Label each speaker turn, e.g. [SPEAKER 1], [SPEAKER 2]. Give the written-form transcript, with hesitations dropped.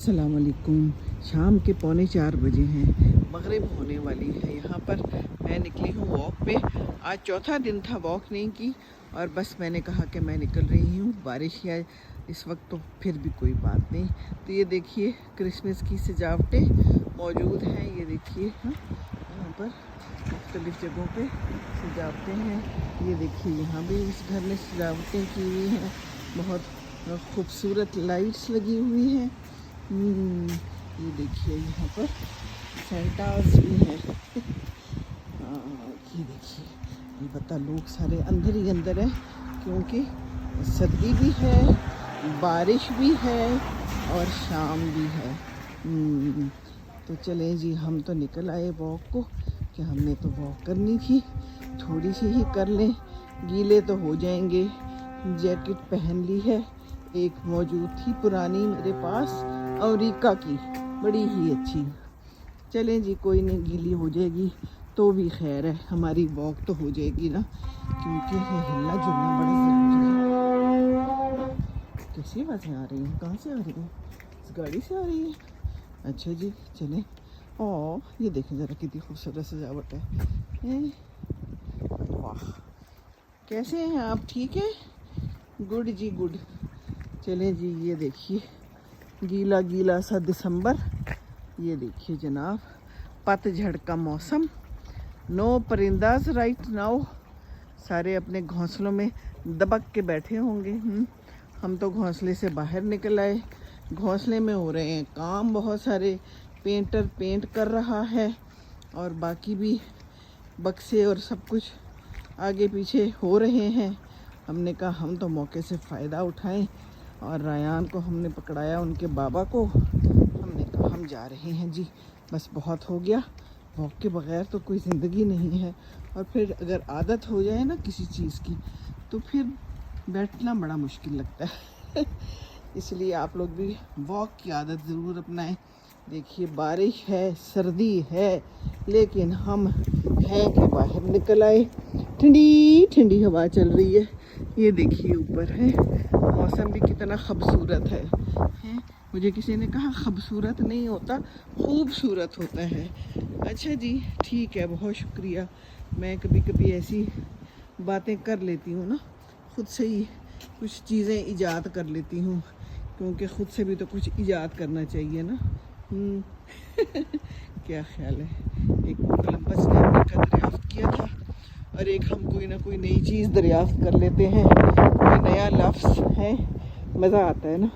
[SPEAKER 1] अस्सलाम वालेकुम। शाम के 3:45 बजे हैं, मगरिब होने वाली है। यहाँ पर मैं निकली हूँ वॉक पे। आज चौथा दिन था वॉक नहीं की और बस मैंने कहा कि मैं निकल रही हूँ। बारिश है इस वक्त तो फिर भी कोई बात नहीं। तो ये देखिए क्रिसमस की सजावटें मौजूद हैं। ये देखिए यहाँ पर मुख्तलिफ़ जगहों पे सजावटें हैं। ये देखिए यहाँ भी इस घर में सजावटें की हुई हैं। बहुत खूबसूरत लाइट्स लगी हुई हैं। ये देखिए यहाँ पर सेंटास भी हैं। ये देखिए अलबत्ता लोग सारे अंदर ही अंदर हैं क्योंकि सर्दी भी है, बारिश भी है और शाम भी है। तो चलें जी, हम तो निकल आए वॉक को कि हमने तो वॉक करनी थी। थोड़ी सी ही कर लें, गीले तो हो जाएंगे। जैकेट पहन ली है, एक मौजूद थी पुरानी मेरे पास अमेरिका की, बड़ी ही अच्छी। चलें जी, कोई नहीं, गीली हो जाएगी तो भी खैर है, हमारी वॉक तो हो जाएगी ना, क्योंकि हिलना जुलना बड़ा ज़रूरी है। कैसी आवाज़ें आ रही हैं? कहाँ से आ रही हैं? इस गाड़ी से आ रही है? अच्छा जी, चलें। ये देखें ज़रा कितनी खूबसूरत सजावट है। वाह, कैसे हैं आप? ठीक है, गुड जी गुड। चलें जी, ये देखिए गीला गीला सा दिसंबर। ये देखिए जनाब, पतझड़ का मौसम। नो परिंदाज राइट नाउ। सारे अपने घोंसलों में दबक के बैठे होंगे। हम तो घोंसले से बाहर निकल आए। घोंसले में हो रहे हैं काम बहुत सारे। पेंटर पेंट कर रहा है और बाकी भी बक्से और सब कुछ आगे पीछे हो रहे हैं। हमने कहा हम तो मौके से फ़ायदा उठाएं और रायान को हमने पकड़ाया, उनके बाबा को। हमने कहा हम जा रहे हैं जी, बस बहुत हो गया। वॉक के बगैर तो कोई ज़िंदगी नहीं है और फिर अगर आदत हो जाए ना किसी चीज़ की तो फिर बैठना बड़ा मुश्किल लगता है। इसलिए आप लोग भी वॉक की आदत ज़रूर अपनाएं। देखिए बारिश है, सर्दी है, लेकिन हम हैं कि बाहर निकल आए। ठंडी ठंडी हवा चल रही है। ये देखिए ऊपर है, मौसम भी कितना खूबसूरत है। मुझे किसी ने कहा खूबसूरत नहीं होता, खूबसूरत होता है। अच्छा जी, ठीक है, बहुत शुक्रिया। मैं कभी कभी ऐसी बातें कर लेती हूँ ना, खुद से ही कुछ चीज़ें ईजाद कर लेती हूँ, क्योंकि खुद से भी तो कुछ ईजाद करना चाहिए ना। क्या ख्याल है? एक कोलंबस ने अमेरिका दरियाफ्त किया था और एक हम कोई ना कोई नई चीज़ दरियाफ्त कर लेते हैं, कोई नया लफ्ज़ है, मज़ा आता है ना।